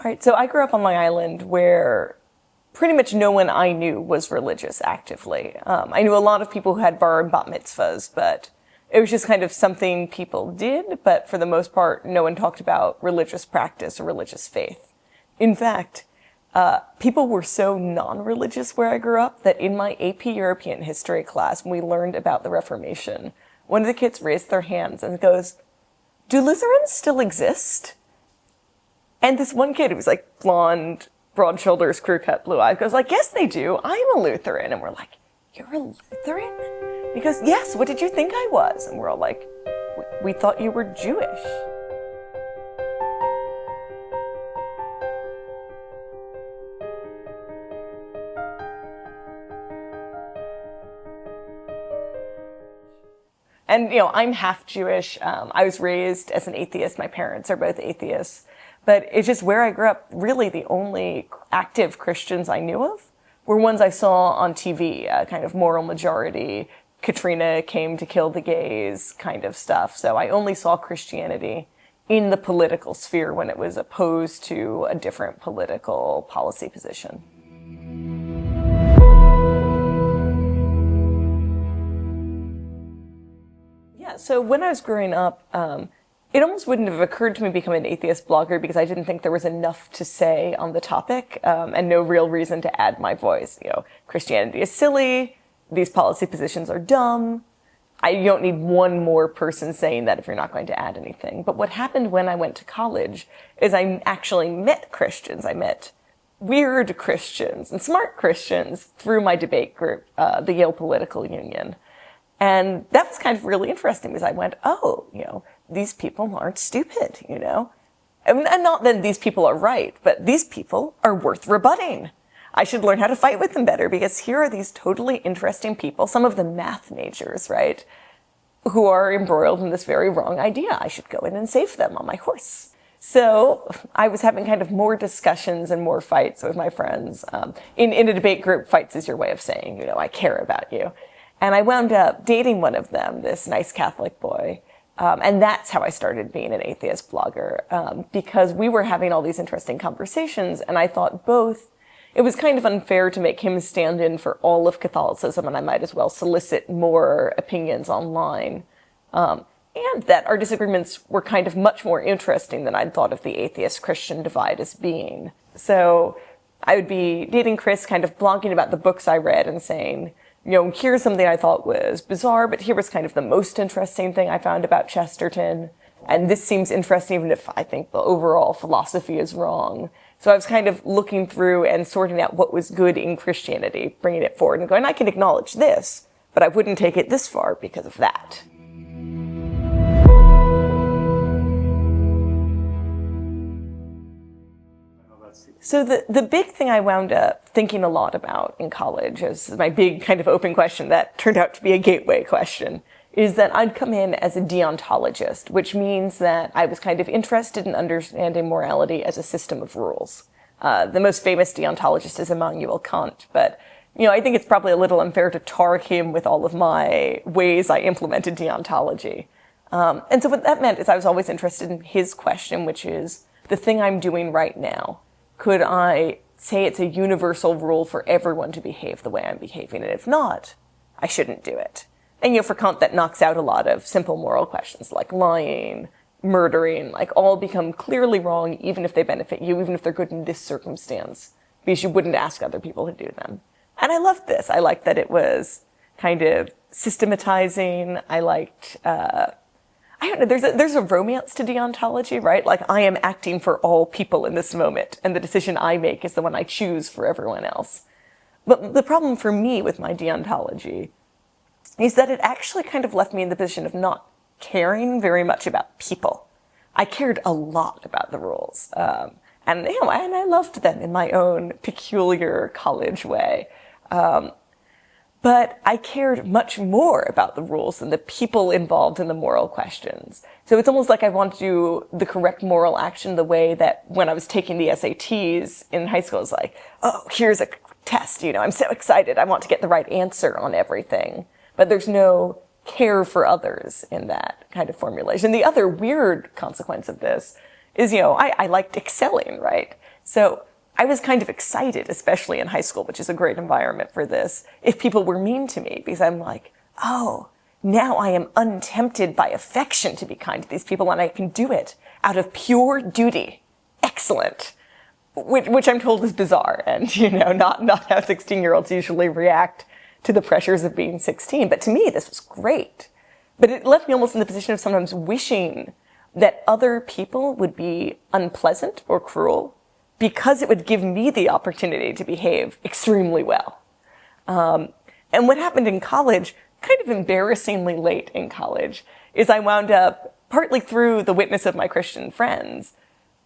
All right, so I grew up on Long Island where pretty much no one I knew was religious actively. I knew a lot of people who had bar and bat mitzvahs, but it was just kind of something people did, but for the most part, no one talked about religious practice or religious faith. In fact, people were so non-religious where I grew up that in my AP European history class, when we learned about the Reformation, one of the kids raised their hands and goes, "Do Lutherans still exist?" And this one kid who was like blonde, broad shoulders, crew cut, blue eyes goes like, "Yes, they do. I'm a Lutheran." And we're like, "You're a Lutheran?" He goes, "Yes, what did you think I was?" And we're all like, we thought you were Jewish." And, I'm half Jewish. I was raised as an atheist. My parents are both atheists. But it's just where I grew up, really the only active Christians I knew of were ones I saw on TV, kind of moral majority, Katrina came to kill the gays kind of stuff. So I only saw Christianity in the political sphere when it was opposed to a different political policy position. Yeah, so when I was growing up, it almost wouldn't have occurred to me to become an atheist blogger because I didn't think there was enough to say on the topic, and no real reason to add my voice. Christianity is silly, these policy positions are dumb. You don't need one more person saying that if you're not going to add anything. But what happened when I went to college is I actually met Christians. I met weird Christians and smart Christians through my debate group, the Yale Political Union. And that was kind of really interesting because I went, these people aren't stupid, And not that these people are right, but these people are worth rebutting. I should learn how to fight with them better because here are these totally interesting people, some of them math majors, right, who are embroiled in this very wrong idea. I should go in and save them on my horse. So I was having kind of more discussions and more fights with my friends. In a debate group, fights is your way of saying, I care about you. And I wound up dating one of them, this nice Catholic boy. And that's how I started being an atheist blogger, because we were having all these interesting conversations, and I thought it was kind of unfair to make him stand in for all of Catholicism, and I might as well solicit more opinions online. And that our disagreements were kind of much more interesting than I'd thought of the atheist-Christian divide as being. So I would be dating Chris, kind of blogging about the books I read and saying, here's something I thought was bizarre, but here was kind of the most interesting thing I found about Chesterton. And this seems interesting even if I think the overall philosophy is wrong. So I was kind of looking through and sorting out what was good in Christianity, bringing it forward and going, I can acknowledge this, but I wouldn't take it this far because of that. So the big thing I wound up thinking a lot about in college is my big kind of open question that turned out to be a gateway question, is that I'd come in as a deontologist, which means that I was kind of interested in understanding morality as a system of rules. The most famous deontologist is Immanuel Kant, but I think it's probably a little unfair to tar him with all of my ways I implemented deontology. And so what that meant is I was always interested in his question, which is the thing I'm doing right now. Could I say it's a universal rule for everyone to behave the way I'm behaving? And if not, I shouldn't do it. And for Kant, that knocks out a lot of simple moral questions like lying, murdering, all become clearly wrong, even if they benefit you, even if they're good in this circumstance, because you wouldn't ask other people to do them. And I loved this. I liked that it was kind of systematizing. I liked, I don't know, there's a romance to deontology, right? I am acting for all people in this moment, and the decision I make is the one I choose for everyone else. But the problem for me with my deontology is that it actually kind of left me in the position of not caring very much about people. I cared a lot about the rules. And I loved them in my own peculiar college way. But I cared much more about the rules than the people involved in the moral questions. So it's almost like I want to do the correct moral action the way that when I was taking the SATs in high school, I was like, oh, here's a test, I'm so excited. I want to get the right answer on everything. But there's no care for others in that kind of formulation. The other weird consequence of this is, I liked excelling, right? So I was kind of excited, especially in high school, which is a great environment for this, if people were mean to me, because I'm like, oh, now I am untempted by affection to be kind to these people, and I can do it out of pure duty. Excellent. Which I'm told is bizarre, and, not how 16-year-olds usually react to the pressures of being 16. But to me, this was great. But it left me almost in the position of sometimes wishing that other people would be unpleasant or cruel, because it would give me the opportunity to behave extremely well. And what happened in college, kind of embarrassingly late in college, is I wound up, partly through the witness of my Christian friends,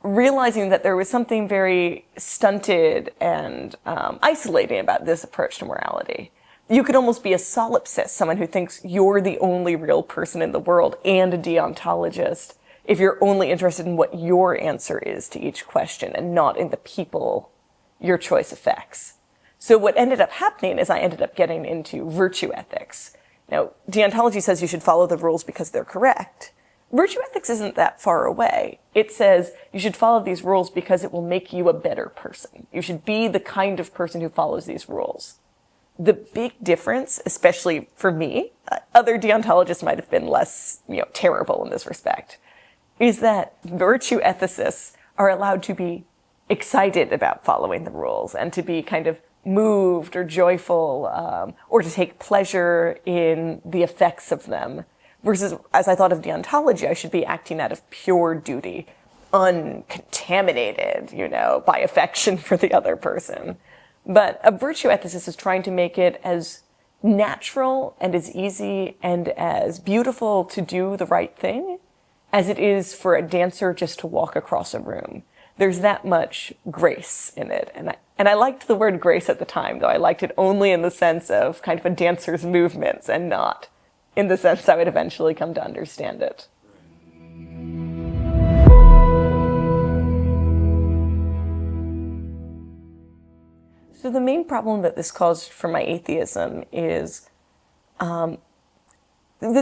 realizing that there was something very stunted and isolating about this approach to morality. You could almost be a solipsist, someone who thinks you're the only real person in the world, and a deontologist, if you're only interested in what your answer is to each question and not in the people your choice affects. So what ended up happening is I ended up getting into virtue ethics. Now, deontology says you should follow the rules because they're correct. Virtue ethics isn't that far away. It says you should follow these rules because it will make you a better person. You should be the kind of person who follows these rules. The big difference, especially for me, other deontologists might have been less, terrible in this respect, is that virtue ethicists are allowed to be excited about following the rules and to be kind of moved or joyful, or to take pleasure in the effects of them. Versus, as I thought of deontology, I should be acting out of pure duty, uncontaminated, by affection for the other person. But a virtue ethicist is trying to make it as natural and as easy and as beautiful to do the right thing as it is for a dancer just to walk across a room. There's that much grace in it. And I liked the word grace at the time, though I liked it only in the sense of kind of a dancer's movements and not in the sense I would eventually come to understand it. So the main problem that this caused for my atheism is the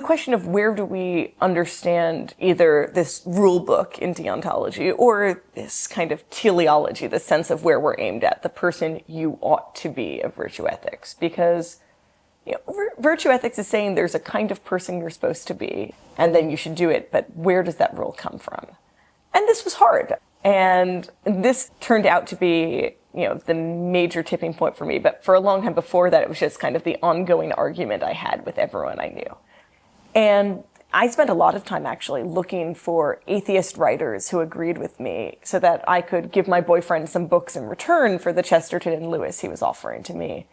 question of where do we understand either this rule book in deontology or this kind of teleology, the sense of where we're aimed at, the person you ought to be of virtue ethics. Because virtue ethics is saying there's a kind of person you're supposed to be, and then you should do it, but where does that rule come from? And this was hard. And this turned out to be, the major tipping point for me. But for a long time before that, it was just kind of the ongoing argument I had with everyone I knew. And I spent a lot of time actually looking for atheist writers who agreed with me so that I could give my boyfriend some books in return for the Chesterton and Lewis he was offering to me.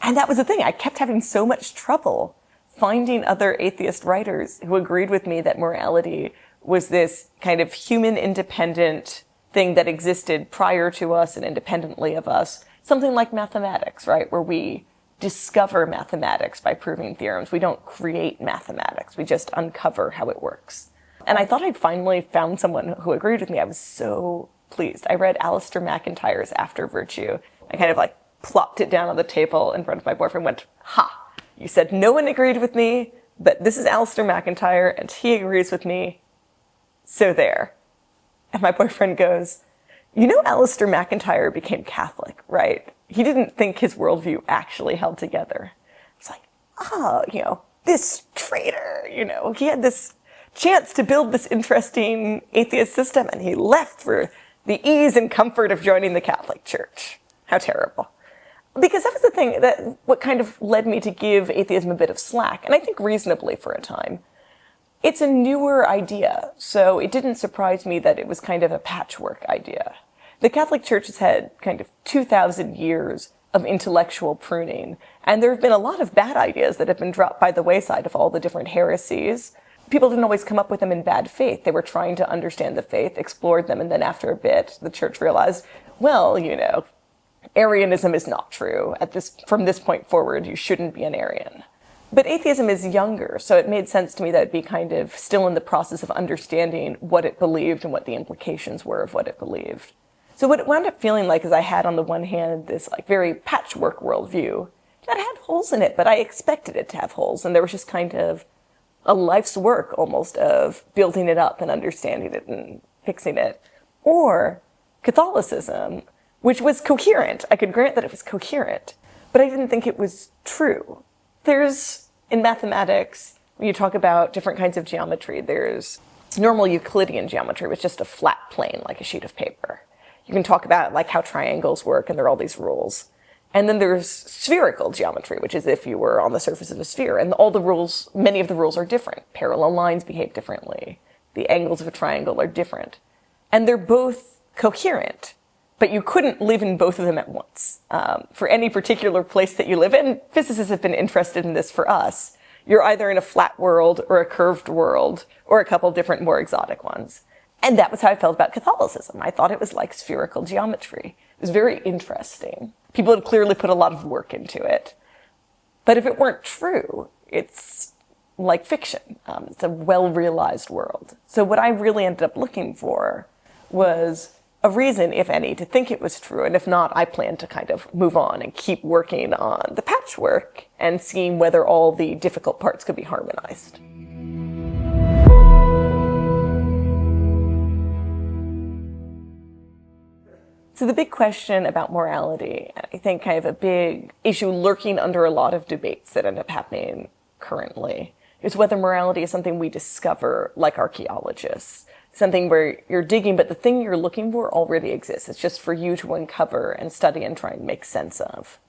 And that was the thing. I kept having so much trouble finding other atheist writers who agreed with me that morality was this kind of human independent thing that existed prior to us and independently of us. Something like mathematics, right? Where we discover mathematics by proving theorems. We don't create mathematics. We just uncover how it works. And I thought I'd finally found someone who agreed with me. I was so pleased. I read Alistair McIntyre's After Virtue. I kind of plopped it down on the table in front of my boyfriend and went, ha, you said no one agreed with me, but this is Alistair McIntyre and he agrees with me. So there. And my boyfriend goes, Alistair McIntyre became Catholic, right? He didn't think his worldview actually held together. It's like, this traitor, he had this chance to build this interesting atheist system and he left for the ease and comfort of joining the Catholic Church. How terrible. Because that was the thing that what kind of led me to give atheism a bit of slack, and I think reasonably for a time. It's a newer idea, so it didn't surprise me that it was kind of a patchwork idea. The Catholic Church has had kind of 2,000 years of intellectual pruning, and there have been a lot of bad ideas that have been dropped by the wayside of all the different heresies. People didn't always come up with them in bad faith. They were trying to understand the faith, explored them, and then after a bit, the Church realized, well, Arianism is not true. From this point forward, you shouldn't be an Arian. But atheism is younger, so it made sense to me that it'd be kind of still in the process of understanding what it believed and what the implications were of what it believed. So what it wound up feeling like is I had on the one hand this very patchwork worldview that had holes in it, but I expected it to have holes, and there was just kind of a life's work almost of building it up and understanding it and fixing it, or Catholicism, which was coherent. I could grant that it was coherent, but I didn't think it was true. There's, in mathematics, when you talk about different kinds of geometry, there's normal Euclidean geometry, which is just a flat plane, like a sheet of paper. You can talk about like how triangles work, and there are all these rules. And then there's spherical geometry, which is if you were on the surface of a sphere, and all the rules, many of the rules are different. Parallel lines behave differently. The angles of a triangle are different. And they're both coherent, but you couldn't live in both of them at once. For any particular place that you live in, physicists have been interested in this for us. You're either in a flat world or a curved world, or a couple different more exotic ones. And that was how I felt about Catholicism. I thought it was like spherical geometry. It was very interesting. People had clearly put a lot of work into it. But if it weren't true, it's like fiction. It's a well-realized world. So what I really ended up looking for was a reason, if any, to think it was true. And if not, I plan to kind of move on and keep working on the patchwork and seeing whether all the difficult parts could be harmonized. So the big question about morality, I think kind of a big issue lurking under a lot of debates that end up happening currently, is whether morality is something we discover like archaeologists. Something where you're digging, but the thing you're looking for already exists. It's just for you to uncover and study and try and make sense of.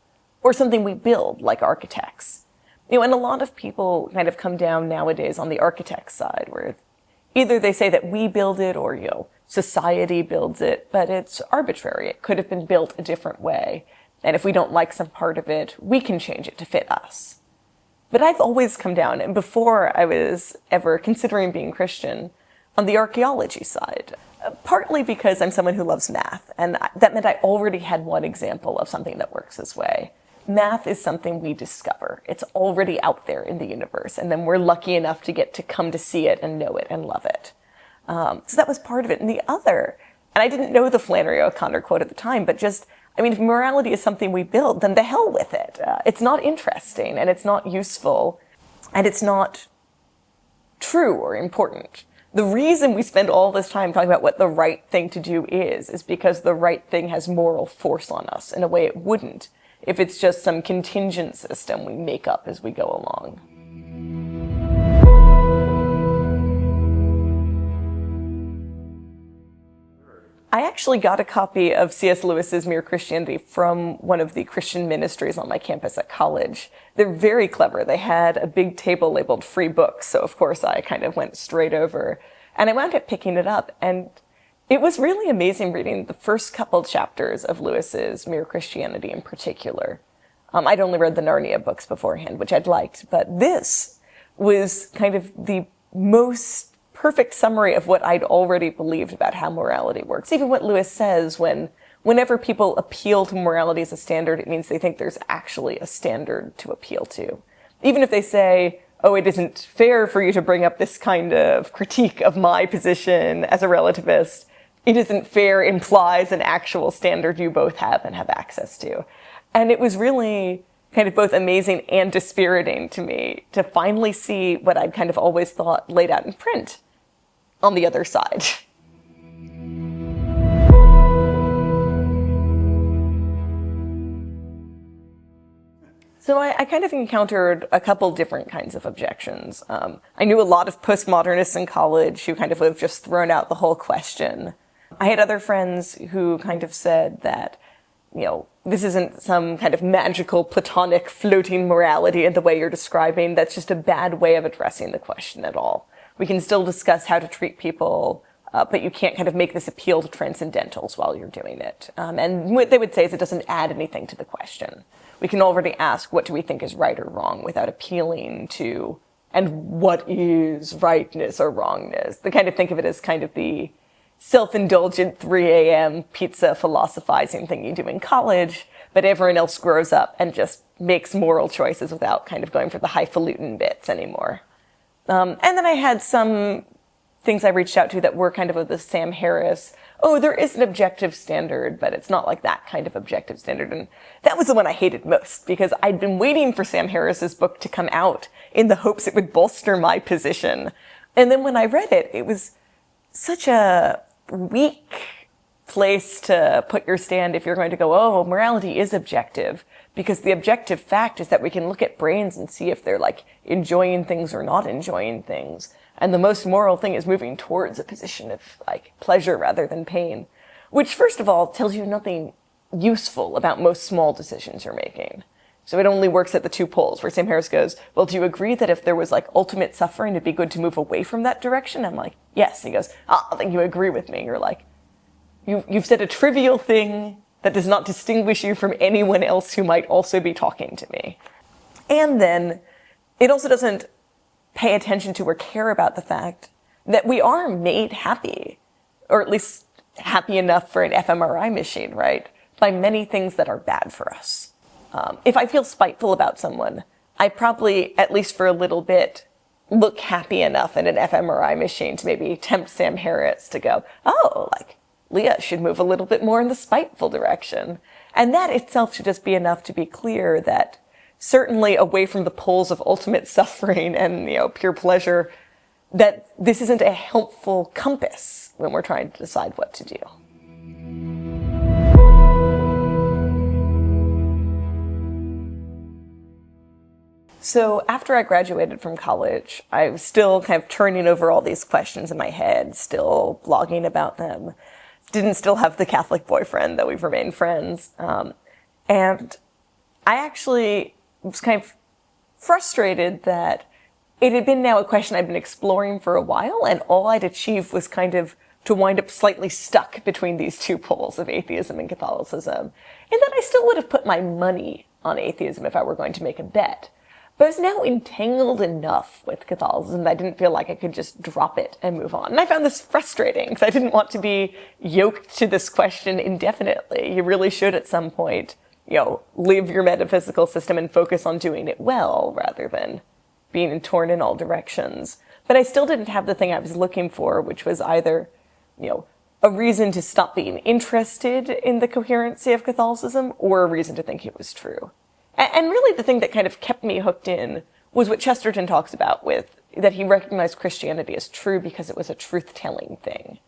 Or something we build like architects. And a lot of people kind of come down nowadays on the architect side, where either they say that we build it or, society builds it, but it's arbitrary. It could have been built a different way. And if we don't like some part of it, we can change it to fit us. But I've always come down, and before I was ever considering being Christian, on the archaeology side. Partly because I'm someone who loves math, and that meant I already had one example of something that works this way. Math is something we discover. It's already out there in the universe, and then we're lucky enough to get to come to see it and know it and love it. So that was part of it. And the other, and I didn't know the Flannery O'Connor quote at the time, but if morality is something we build, then the hell with it. It's not interesting, and it's not useful, and it's not true or important. The reason we spend all this time talking about what the right thing to do is because the right thing has moral force on us in a way it wouldn't if it's just some contingent system we make up as we go along. I actually got a copy of C.S. Lewis's Mere Christianity from one of the Christian ministries on my campus at college. They're very clever. They had a big table labeled free books, so of course I kind of went straight over. And I wound up picking it up, and it was really amazing reading the first couple chapters of Lewis's Mere Christianity in particular. I'd only read the Narnia books beforehand, which I'd liked, but this was kind of the most perfect summary of what I'd already believed about how morality works. Even what Lewis says whenever people appeal to morality as a standard, it means they think there's actually a standard to appeal to. Even if they say, oh, it isn't fair for you to bring up this kind of critique of my position as a relativist, it isn't fair implies an actual standard you both have and have access to. And it was really kind of both amazing and dispiriting to me to finally see what I'd kind of always thought laid out in print on the other side. So I kind of encountered a couple different kinds of objections. I knew a lot of postmodernists in college who kind of would have just thrown out the whole question. I had other friends who kind of said that, this isn't some kind of magical, platonic, floating morality in the way you're describing. That's just a bad way of addressing the question at all. We can still discuss how to treat people, but you can't kind of make this appeal to transcendentals while you're doing it. And what they would say is it doesn't add anything to the question. We can already ask, what do we think is right or wrong, without appealing to, and what is rightness or wrongness? They kind of think of it as kind of the self-indulgent 3 a.m. pizza philosophizing thing you do in college, but everyone else grows up and just makes moral choices without kind of going for the highfalutin bits anymore. And then I had some things I reached out to that were kind of the Sam Harris, oh, there is an objective standard, but it's not like that kind of objective standard. And that was the one I hated most, because I'd been waiting for Sam Harris's book to come out in the hopes it would bolster my position. And then when I read it, it was such a weak place to put your stand if you're going to go, oh, morality is objective, because the objective fact is that we can look at brains and see if they're like enjoying things or not enjoying things. And the most moral thing is moving towards a position of like pleasure rather than pain, which first of all tells you nothing useful about most small decisions you're making. So it only works at the two poles, where Sam Harris goes, well, do you agree that if there was like ultimate suffering, it'd be good to move away from that direction? I'm like, yes. And he goes, I think you agree with me. You're like, you've said a trivial thing that does not distinguish you from anyone else who might also be talking to me. And then it also doesn't pay attention to or care about the fact that we are made happy, or at least happy enough for an fMRI machine, right? By many things that are bad for us. If I feel spiteful about someone, I probably, at least for a little bit, look happy enough in an fMRI machine to maybe tempt Sam Harris to go, oh, like, Leah should move a little bit more in the spiteful direction. And that itself should just be enough to be clear that certainly away from the poles of ultimate suffering and, pure pleasure, that this isn't a helpful compass when we're trying to decide what to do. So after I graduated from college, I was still kind of turning over all these questions in my head, still blogging about them. Didn't still have the Catholic boyfriend, though we've remained friends. And I actually was kind of frustrated that it had been now a question I'd been exploring for a while, and all I'd achieved was kind of to wind up slightly stuck between these two poles of atheism and Catholicism, and that I still would have put my money on atheism if I were going to make a bet. But I was now entangled enough with Catholicism that I didn't feel like I could just drop it and move on. And I found this frustrating because I didn't want to be yoked to this question indefinitely. You really should at some point, live your metaphysical system and focus on doing it well rather than being torn in all directions. But I still didn't have the thing I was looking for, which was either, a reason to stop being interested in the coherency of Catholicism or a reason to think it was true. And really the thing that kind of kept me hooked in was what Chesterton talks about that he recognized Christianity as true because it was a truth-telling thing.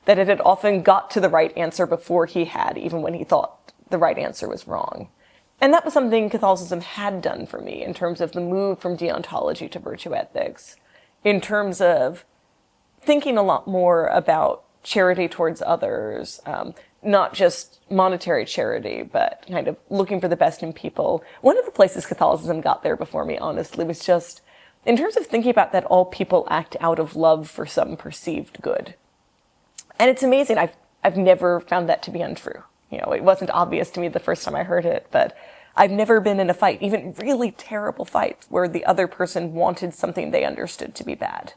That it had often got to the right answer before he had, even when he thought the right answer was wrong. And that was something Catholicism had done for me in terms of the move from deontology to virtue ethics, in terms of thinking a lot more about charity towards others, not just monetary charity, but kind of looking for the best in people. One of the places Catholicism got there before me, honestly, was just in terms of thinking about that all people act out of love for some perceived good. And it's amazing. I've never found that to be untrue. It wasn't obvious to me the first time I heard it, but I've never been in a fight, even really terrible fights, where the other person wanted something they understood to be bad.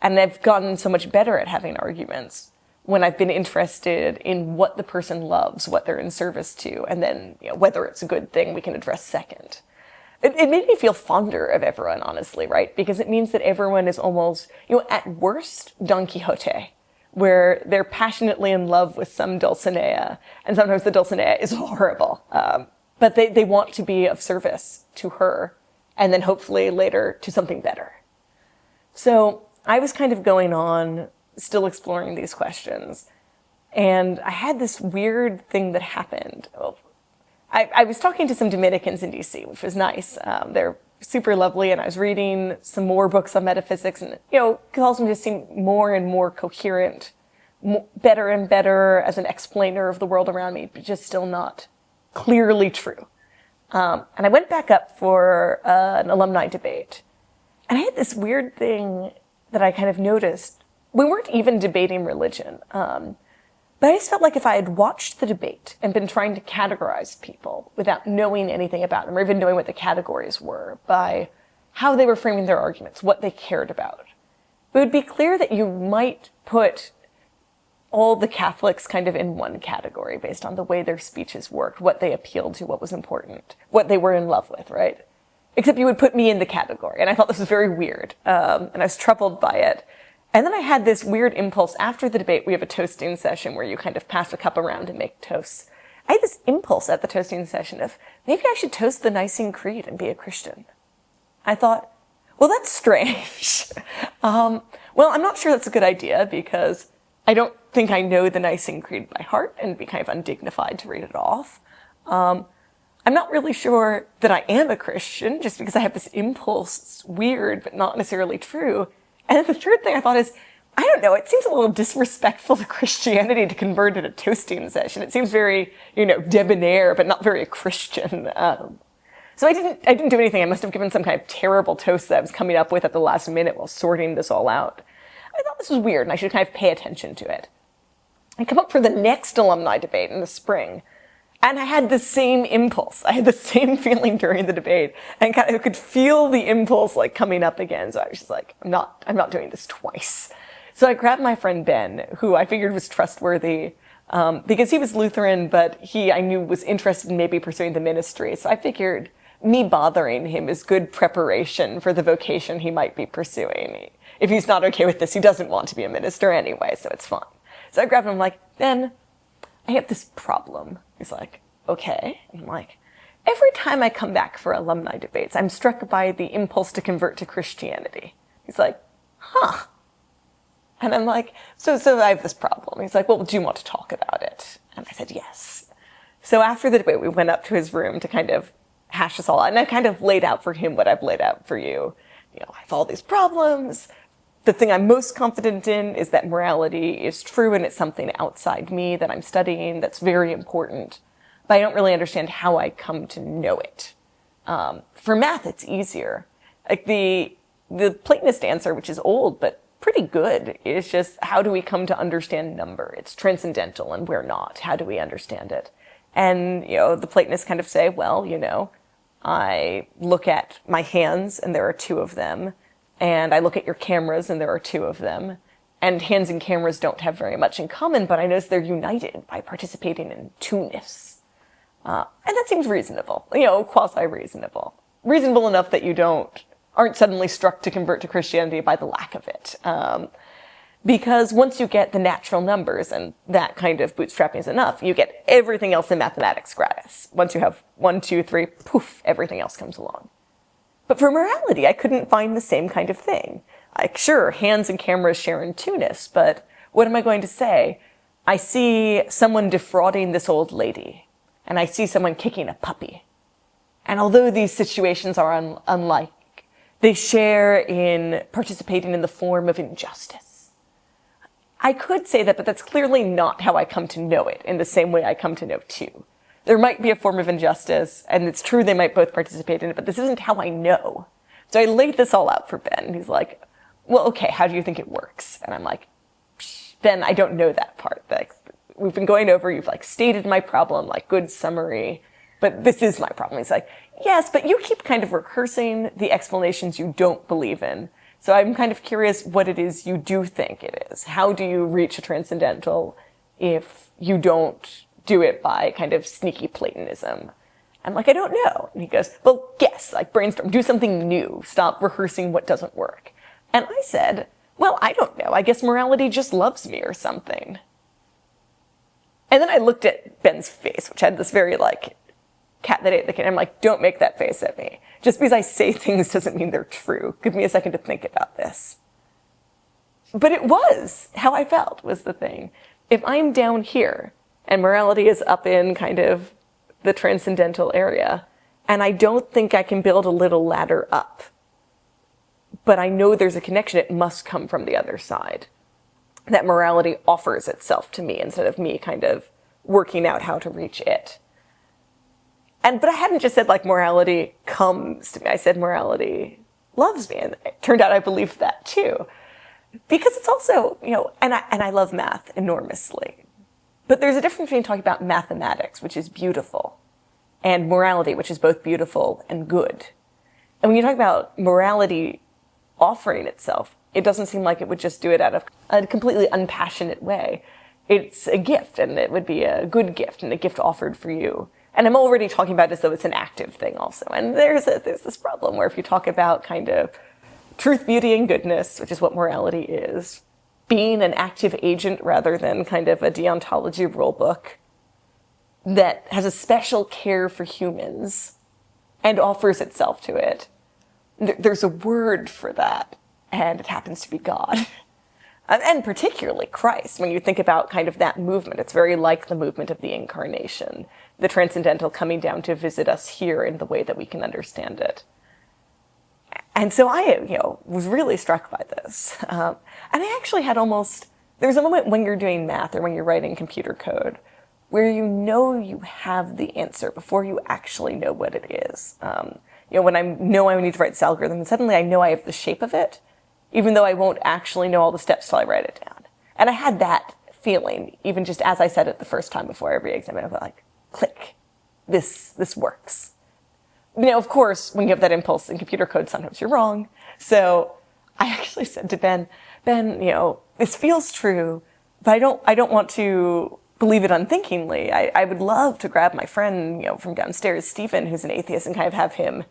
And I've gotten so much better at having arguments when I've been interested in what the person loves, what they're in service to, and then whether it's a good thing we can address second. It made me feel fonder of everyone, honestly, right? Because it means that everyone is almost, at worst, Don Quixote, where they're passionately in love with some Dulcinea, and sometimes the Dulcinea is horrible, but they want to be of service to her, and then hopefully later to something better. So I was kind of going on, still exploring these questions. And I had this weird thing that happened. I was talking to some Dominicans in DC, which was nice. They're super lovely, and I was reading some more books on metaphysics, and, Catholicism just seemed more and more coherent, better and better as an explainer of the world around me, but just still not clearly true. And I went back up for an alumni debate, and I had this weird thing that I kind of noticed. We weren't even debating religion, but I just felt like if I had watched the debate and been trying to categorize people without knowing anything about them, or even knowing what the categories were, by how they were framing their arguments, what they cared about, it would be clear that you might put all the Catholics kind of in one category based on the way their speeches worked, what they appealed to, what was important, what they were in love with, right? Except you would put me in the category, and I thought this was very weird, and I was troubled by it. And then I had this weird impulse. After the debate, we have a toasting session where you kind of pass a cup around and make toasts. I had this impulse at the toasting session of, maybe I should toast the Nicene Creed and be a Christian. I thought, well, that's strange. Well, I'm not sure that's a good idea because I don't think I know the Nicene Creed by heart, and it'd be kind of undignified to read it off. I'm not really sure that I am a Christian, just because I have this impulse. It's weird, but not necessarily true. And then the third thing I thought is, I don't know, it seems a little disrespectful to Christianity to convert at a toasting session. It seems very, debonair, but not very Christian. So I didn't do anything. I must have given some kind of terrible toast that I was coming up with at the last minute while sorting this all out. I thought this was weird, and I should kind of pay attention to it. I come up for the next alumni debate in the spring, and I had the same impulse. I had the same feeling during the debate, and I could feel the impulse coming up again. So I was just like, I'm not doing this twice. So I grabbed my friend Ben, who I figured was trustworthy, because he was Lutheran, but I knew was interested in maybe pursuing the ministry. So I figured me bothering him is good preparation for the vocation he might be pursuing. If he's not okay with this, he doesn't want to be a minister anyway, so it's fine. So I grabbed him, I'm like, Ben, I have this problem. He's like, okay. And I'm like, every time I come back for alumni debates, I'm struck by the impulse to convert to Christianity. He's like, huh. And I'm like, so I have this problem. He's like, well, do you want to talk about it? And I said, yes. So after the debate, we went up to his room to kind of hash this all out. And I kind of laid out for him what I've laid out for you. I have all these problems. The thing I'm most confident in is that morality is true and it's something outside me that I'm studying that's very important. But I don't really understand how I come to know it. For math, it's easier. The Platonist answer, which is old but pretty good, is just how do we come to understand number? It's transcendental and we're not. How do we understand it? And, the Platonists kind of say, well, I look at my hands and there are two of them. And I look at your cameras, and there are two of them. And hands and cameras don't have very much in common, but I notice they're united by participating in two-ness. And that seems reasonable, quasi-reasonable. Reasonable enough that you aren't suddenly struck to convert to Christianity by the lack of it. Because once you get the natural numbers, and that kind of bootstrapping is enough, you get everything else in mathematics gratis. Once you have 1, 2, 3, poof, everything else comes along. But for morality, I couldn't find the same kind of thing. Sure, hands and cameras share in two-ness, but what am I going to say? I see someone defrauding this old lady, and I see someone kicking a puppy. And although these situations are unlike, they share in participating in the form of injustice. I could say that, but that's clearly not how I come to know it in the same way I come to know two. There might be a form of injustice, and it's true they might both participate in it, but this isn't how I know. So I laid this all out for Ben, and he's like, well, okay, how do you think it works? And I'm like, Ben, I don't know that part. We've been going over, you've stated my problem, good summary, but this is my problem. He's like, yes, but you keep kind of rehearsing the explanations you don't believe in. So I'm kind of curious what it is you do think it is. How do you reach a transcendental if you don't do it by kind of sneaky Platonism? I'm like, I don't know. And he goes, well, guess, brainstorm, do something new. Stop rehearsing what doesn't work. And I said, well, I don't know. I guess morality just loves me or something. And then I looked at Ben's face, which had this very cat that ate the kid. I'm like, don't make that face at me. Just because I say things doesn't mean they're true. Give me a second to think about this. But it was how I felt was the thing. If I'm down here, and morality is up in kind of the transcendental area, and I don't think I can build a little ladder up. But I know there's a connection. It must come from the other side. That morality offers itself to me instead of me kind of working out how to reach it. But I hadn't just said morality comes to me. I said morality loves me. And it turned out I believed that too. Because it's also, and I love math enormously. But there's a difference between talking about mathematics, which is beautiful, and morality, which is both beautiful and good. And when you talk about morality offering itself, it doesn't seem like it would just do it out of a completely unpassionate way. It's a gift, and it would be a good gift, and a gift offered for you. And I'm already talking about it as though it's an active thing also. And there's this problem where if you talk about kind of truth, beauty, and goodness, which is what morality is, being an active agent rather than kind of a deontology rulebook that has a special care for humans and offers itself to it. There's a word for that, and it happens to be God. And particularly Christ. When you think about kind of that movement, it's very like the movement of the incarnation, the transcendental coming down to visit us here in the way that we can understand it. And so I, was really struck by this. And I actually had there's a moment when you're doing math or when you're writing computer code where you have the answer before you actually know what it is. When I know I need to write this algorithm, and suddenly I know I have the shape of it, even though I won't actually know all the steps till I write it down. And I had that feeling, even just as I said it the first time before every exam, I was like, click, this works. Of course, when you have that impulse in computer code, sometimes you're wrong. So I actually said to Ben, this feels true, but I don't want to believe it unthinkingly. I would love to grab my friend, from downstairs, Stephen, who's an atheist, and kind of have him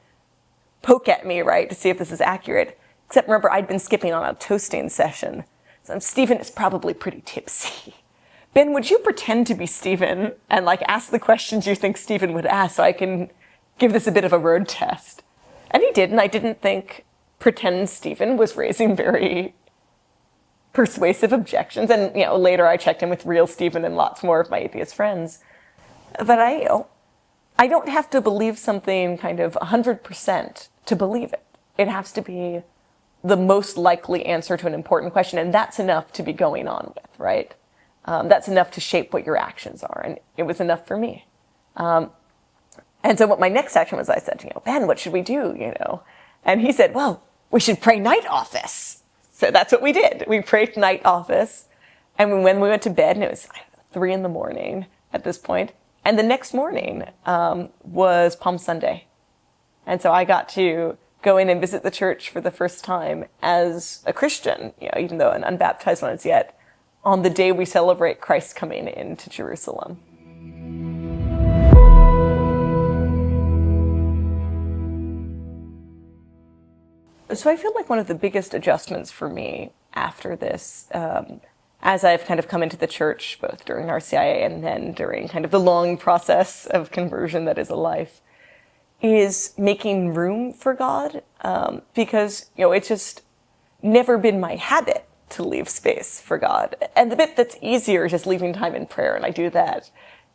poke at me, right, to see if this is accurate. Except remember, I'd been skipping on a toasting session. So Stephen is probably pretty tipsy. Ben, would you pretend to be Stephen and ask the questions you think Stephen would ask so I can give this a bit of a road test? And he did, and I didn't think pretend Stephen was raising very persuasive objections. And, later I checked in with real Stephen and lots more of my atheist friends. But I don't have to believe something kind of 100% to believe it. It has to be the most likely answer to an important question, and that's enough to be going on with, right? That's enough to shape what your actions are, and it was enough for me. And so what my next action was, I said, Ben, what should we do, And he said, well, we should pray night office. So that's what we did. We prayed night office, and when we went to bed, and it was 3 a.m. at this point, and the next morning was Palm Sunday. And so I got to go in and visit the church for the first time as a Christian, even though an unbaptized one as yet, on the day we celebrate Christ coming into Jerusalem. So I feel like one of the biggest adjustments for me after this, as I've kind of come into the church, both during RCIA and then during kind of the long process of conversion that is a life, is making room for God, because, it's just never been my habit to leave space for God. And the bit that's easier is just leaving time in prayer, and I do that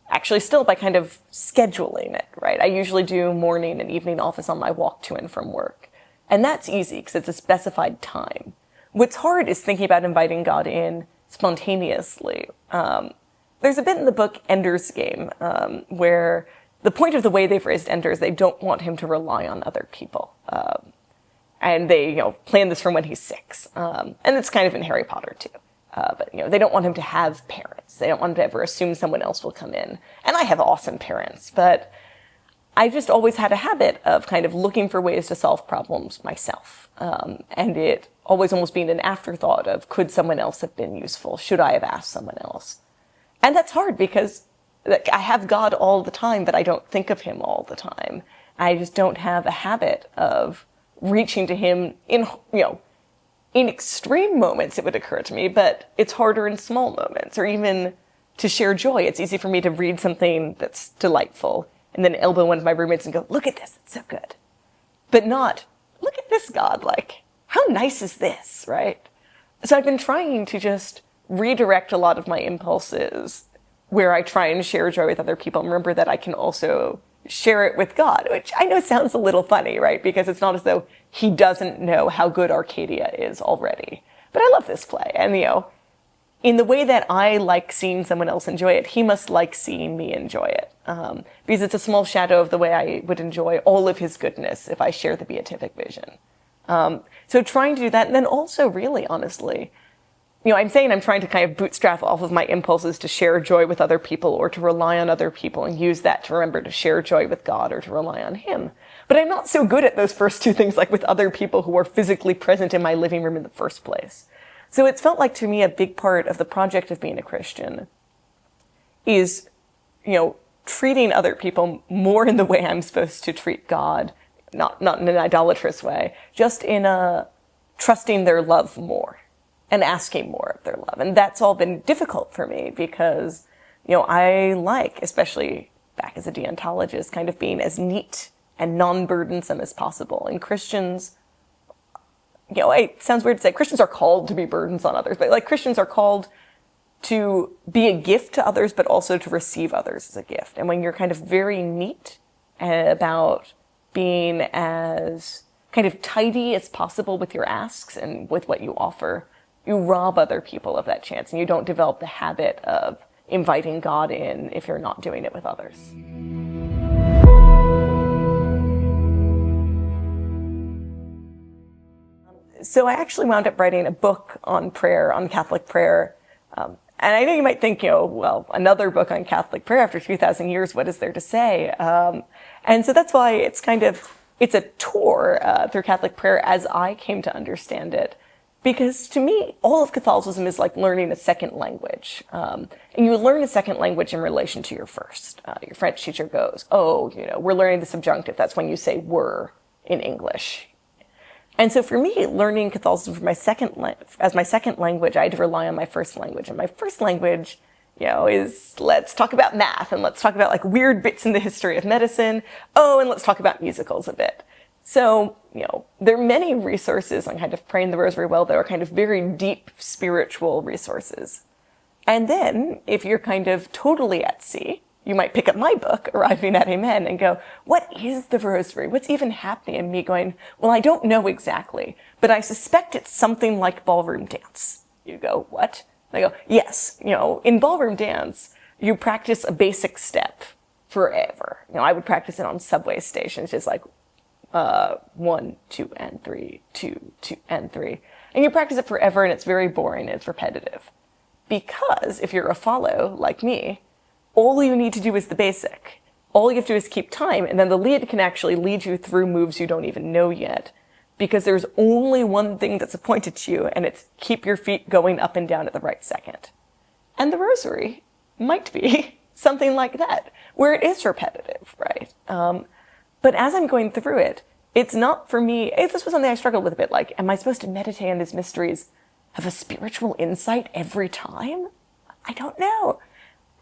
actually still by kind of scheduling it, right? I usually do morning and evening office on my walk to and from work. And that's easy because it's a specified time. What's hard is thinking about inviting God in spontaneously. There's a bit in the book Ender's Game where the point of the way they've raised Ender is they don't want him to rely on other people. And they, plan this from when he's 6. And it's kind of in Harry Potter too. But, they don't want him to have parents. They don't want him to ever assume someone else will come in. And I have awesome parents, but I just always had a habit of kind of looking for ways to solve problems myself. And it always almost being an afterthought of, could someone else have been useful? Should I have asked someone else? And that's hard because I have God all the time, but I don't think of him all the time. I just don't have a habit of reaching to him in extreme moments, it would occur to me, but it's harder in small moments, or even to share joy. It's easy for me to read something that's delightful and then elbow one of my roommates and go, look at this, it's so good. But not, look at this, God, how nice is this, right? So I've been trying to just redirect a lot of my impulses where I try and share joy with other people, and remember that I can also share it with God, which I know sounds a little funny, right? Because it's not as though he doesn't know how good Arcadia is already. But I love this play, and in the way that I like seeing someone else enjoy it, he must like seeing me enjoy it. Because it's a small shadow of the way I would enjoy all of his goodness if I share the beatific vision. So trying to do that, and then also really honestly, I'm saying I'm trying to kind of bootstrap off of my impulses to share joy with other people or to rely on other people and use that to remember to share joy with God or to rely on him. But I'm not so good at those first two things, with other people who are physically present in my living room in the first place. So it's felt like to me a big part of the project of being a Christian is, treating other people more in the way I'm supposed to treat God, not in an idolatrous way, just in a trusting their love more and asking more of their love. And that's all been difficult for me because, I like, especially back as a deontologist, kind of being as neat and non-burdensome as possible. And Christians it sounds weird to say Christians are called to be burdens on others, but like Christians are called to be a gift to others, but also to receive others as a gift. And when you're kind of very neat about being as kind of tidy as possible with your asks and with what you offer, you rob other people of that chance, and you don't develop the habit of inviting God in if you're not doing it with others. So I actually wound up writing a book on prayer, on Catholic prayer. And I know you might think, well, another book on Catholic prayer after 2,000 years, what is there to say? And so that's why it's a tour through Catholic prayer as I came to understand it. Because to me, all of Catholicism is like learning a second language. And you learn a second language in relation to your first. Your French teacher goes, we're learning the subjunctive. That's when you say were in English. And so for me, learning Catholicism as my second language, I had to rely on my first language. And my first language, is let's talk about math, and let's talk about like weird bits in the history of medicine. And let's talk about musicals a bit. So, there are many resources on kind of praying the rosary well that are kind of very deep spiritual resources. And then, if you're kind of totally at sea, you might pick up my book, Arriving at Amen, and go, what is the rosary? What's even happening? And me going, well, I don't know exactly, but I suspect it's something like ballroom dance. You go, what? And I go, yes, in ballroom dance, you practice a basic step forever. I would practice it on subway stations, just like 1, 2, and 3, 2, 2, and 3. And you practice it forever, and it's very boring, and it's repetitive. Because if you're a follow, like me, all you need to do is the basic. All you have to do is keep time, and then the lead can actually lead you through moves you don't even know yet. Because there's only one thing that's appointed to you, and it's keep your feet going up and down at the right second. And the rosary might be something like that, where it is repetitive, right? But as I'm going through it, it's not for me, this was something I struggled with a bit, like, am I supposed to meditate on these mysteries, have a spiritual insight every time? I don't know.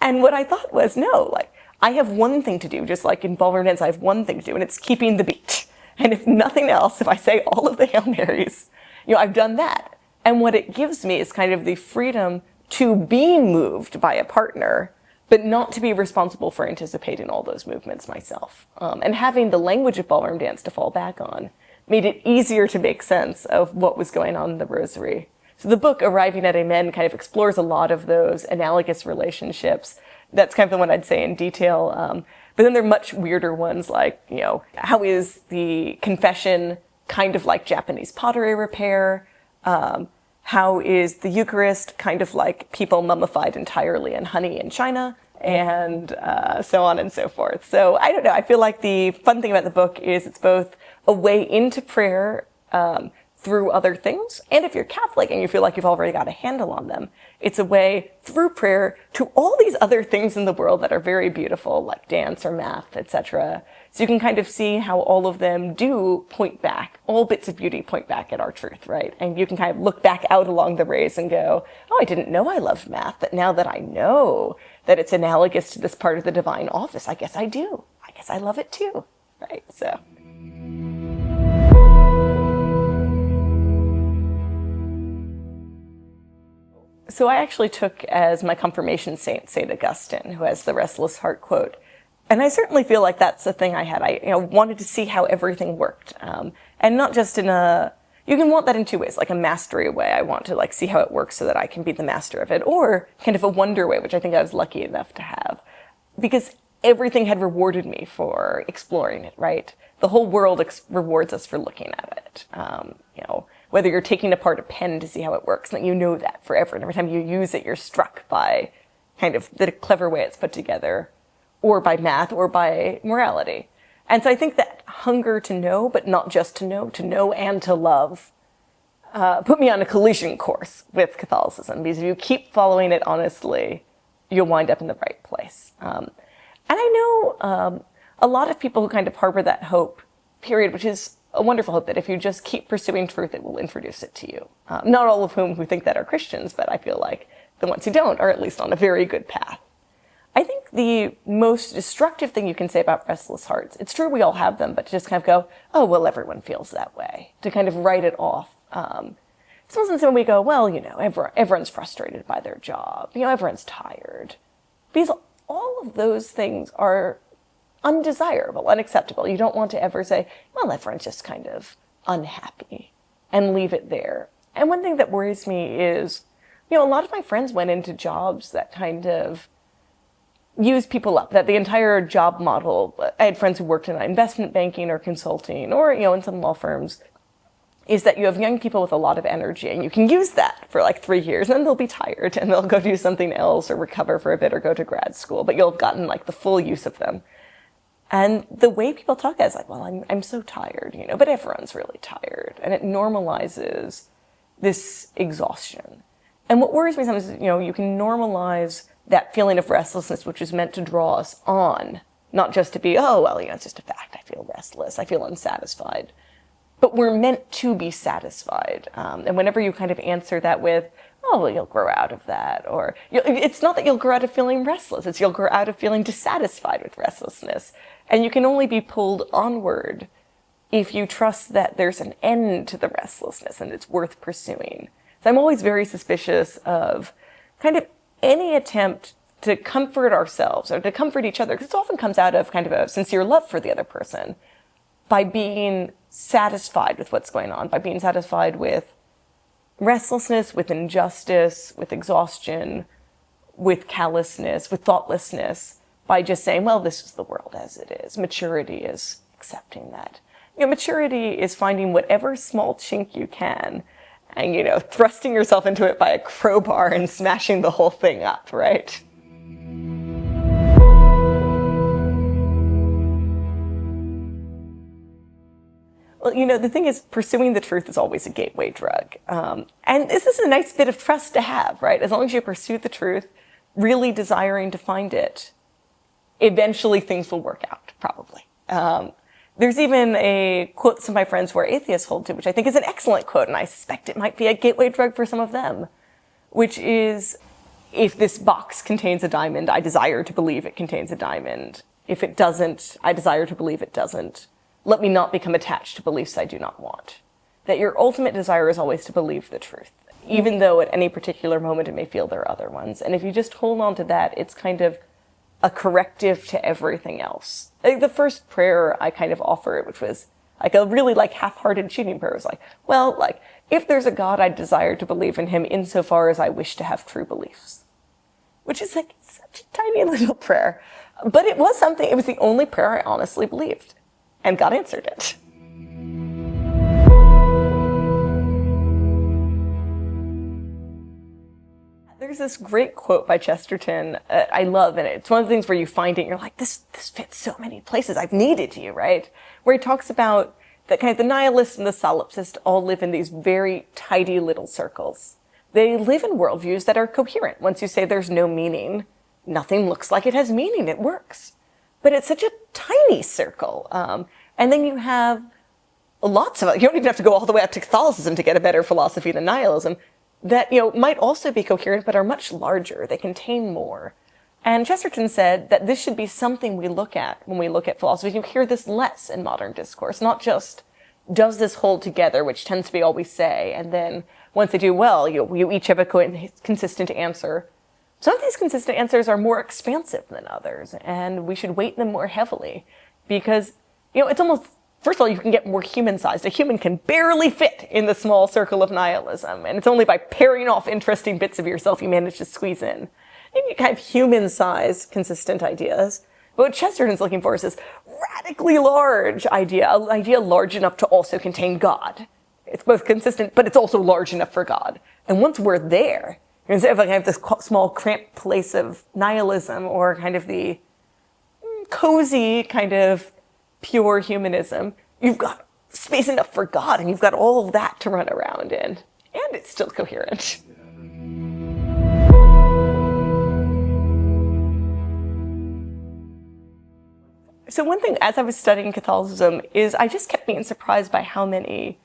And what I thought was, no, like, I have one thing to do, just like in ballroom dance, I have one thing to do, and it's keeping the beat. And if nothing else, if I say all of the Hail Marys, I've done that. And what it gives me is kind of the freedom to be moved by a partner, but not to be responsible for anticipating all those movements myself. And having the language of ballroom dance to fall back on made it easier to make sense of what was going on in the rosary. So the book, Arriving at Amen, kind of explores a lot of those analogous relationships. That's kind of the one I'd say in detail. But then there are much weirder ones like, how is the confession kind of like Japanese pottery repair? How is the Eucharist kind of like people mummified entirely in honey in China? And so on and so forth. So I don't know. I feel like the fun thing about the book is it's both a way into prayer through other things. And if you're Catholic and you feel like you've already got a handle on them, it's a way through prayer to all these other things in the world that are very beautiful, like dance or math, etc. So you can kind of see how all of them do point back, all bits of beauty point back at our truth, right? And you can kind of look back out along the rays and go, I didn't know I loved math, but now that I know that it's analogous to this part of the divine office, I guess I do. I guess I love it too, right? So I actually took as my confirmation saint, St. Augustine, who has the restless heart quote. And I certainly feel like that's the thing I had. I wanted to see how everything worked. And not just in you can want that in two ways, like a mastery way. I want to see how it works so that I can be the master of it, or kind of a wonder way, which I think I was lucky enough to have. Because everything had rewarded me for exploring it, right? The whole world rewards us for looking at it. Whether you're taking apart a pen to see how it works, and you know that forever. And every time you use it, you're struck by kind of the clever way it's put together, or by math, or by morality. And so I think that hunger to know, but not just to know and to love, put me on a collision course with Catholicism. Because if you keep following it honestly, you'll wind up in the right place. And I know a lot of people who kind of harbor that hope, period, which is a wonderful hope that if you just keep pursuing truth, it will introduce it to you. Not all of whom who think that are Christians, but I feel like the ones who don't are at least on a very good path. I think the most destructive thing you can say about restless hearts, it's true we all have them, but to just kind of go, oh, well, everyone feels that way. To kind of write it off It's almost when we go, well, everyone's frustrated by their job. Everyone's tired. Because all of those things are undesirable, unacceptable. You don't want to ever say, well, everyone's just kind of unhappy and leave it there. And one thing that worries me is, a lot of my friends went into jobs that kind of use people up, that the entire job model, I had friends who worked in investment banking or consulting or, in some law firms, is that you have young people with a lot of energy and you can use that for like 3 years and then they'll be tired and they'll go do something else or recover for a bit or go to grad school, but you'll have gotten like the full use of them. And the way people talk is like, well, I'm so tired, but everyone's really tired. And it normalizes this exhaustion. And what worries me sometimes is, you can normalize that feeling of restlessness, which is meant to draw us on, not just to be, oh, well, it's just a fact. I feel restless. I feel unsatisfied. But we're meant to be satisfied. And whenever you kind of answer that with, oh, well, you'll grow out of that, or it's not that you'll grow out of feeling restless, it's you'll grow out of feeling dissatisfied with restlessness. And you can only be pulled onward if you trust that there's an end to the restlessness and it's worth pursuing. So I'm always very suspicious of kind of any attempt to comfort ourselves or to comfort each other, because it often comes out of kind of a sincere love for the other person, by being satisfied with what's going on, by being satisfied with restlessness, with injustice, with exhaustion, with callousness, with thoughtlessness, by just saying, well, this is the world as it is. Maturity is accepting that. Maturity is finding whatever small chink you can and, thrusting yourself into it by a crowbar and smashing the whole thing up, right? Well, the thing is, pursuing the truth is always a gateway drug. And this is a nice bit of trust to have, right? As long as you pursue the truth, really desiring to find it, eventually things will work out, probably. There's even a quote some of my friends who are atheists hold to, which I think is an excellent quote, and I suspect it might be a gateway drug for some of them, which is, if this box contains a diamond, I desire to believe it contains a diamond. If it doesn't, I desire to believe it doesn't. Let me not become attached to beliefs I do not want. That your ultimate desire is always to believe the truth, even though at any particular moment it may feel there are other ones. And if you just hold on to that, it's kind of a corrective to everything else. I think the first prayer I kind of offered, which was like a really half-hearted cheating prayer, was if there's a God, I desire to believe in him insofar as I wish to have true beliefs. Which is such a tiny little prayer. But it was the only prayer I honestly believed. And God answered it. There's this great quote by Chesterton I love, and it's one of the things where you find it and you're like, this fits so many places. I've needed you, right? Where he talks about that kind of the nihilist and the solipsist all live in these very tidy little circles. They live in worldviews that are coherent. Once you say there's no meaning, nothing looks like it has meaning. It works. But it's such a tiny circle. And then you have lots of, you don't even have to go all the way up to Catholicism to get a better philosophy than nihilism, that, might also be coherent, but are much larger. They contain more. And Chesterton said that this should be something we look at when we look at philosophy. You hear this less in modern discourse, not just, does this hold together, which tends to be all we say, and then once they do, well, you each have a consistent answer. Some of these consistent answers are more expansive than others, and we should weight them more heavily, because, it's almost, first of all, you can get more human-sized. A human can barely fit in the small circle of nihilism, and it's only by paring off interesting bits of yourself you manage to squeeze in. You kind of human-sized, consistent ideas. But what Chesterton's looking for is this radically large idea, an idea large enough to also contain God. It's both consistent, but it's also large enough for God. And once we're there, instead of have this small, cramped place of nihilism or kind of the cozy kind of pure humanism, you've got space enough for God, and you've got all of that to run around in. And it's still coherent. So one thing, as I was studying Catholicism, is I just kept being surprised by how many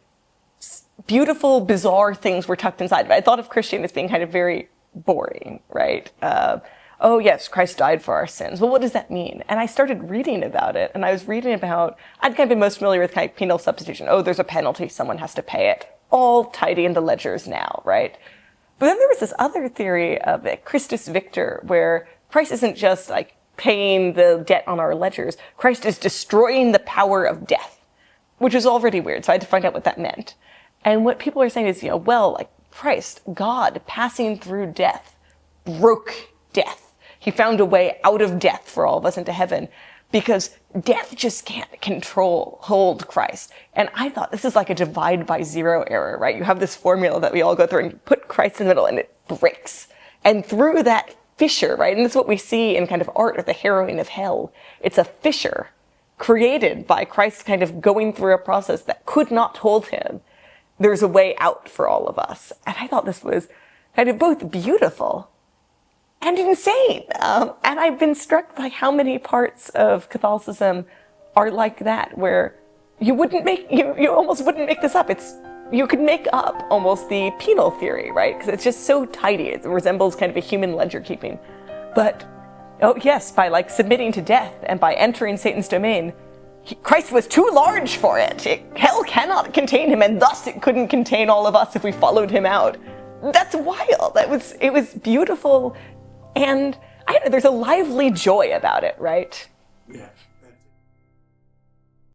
beautiful, bizarre things were tucked inside of it. I thought of Christianity as being kind of very boring, right? Oh yes, Christ died for our sins. Well, what does that mean? And I started reading about it, and I was reading about, I'd kind of been most familiar with kind of penal substitution. Oh, there's a penalty, someone has to pay it. all tidy in the ledgers now, right? But then there was this other theory of a Christus Victor, where Christ isn't just like paying the debt on our ledgers. Christ is destroying the power of death, which is already weird. So I had to find out what that meant. And what people are saying is, well, like Christ, God, passing through death, broke death. He found a way out of death for all of us into heaven, because death just can't hold Christ. And I thought this is like a divide by zero error, right? You have this formula that we all go through, and you put Christ in the middle and it breaks. And through that fissure, right? And this is what we see in kind of art of the harrowing of hell. It's a fissure created by Christ kind of going through a process that could not hold him. There's a way out for all of us. And I thought this was kind of both beautiful and insane. And I've been struck by how many parts of Catholicism are like that, where you almost wouldn't make this up. You could make up almost the penal theory, right? Because it's just so tidy. It resembles kind of a human ledger keeping. But, oh yes, by like submitting to death and by entering Satan's domain, Christ was too large for it. Hell cannot contain him, and thus it couldn't contain all of us if we followed him out. That's wild. It was beautiful, and I don't know, there's a lively joy about it, right? Yeah.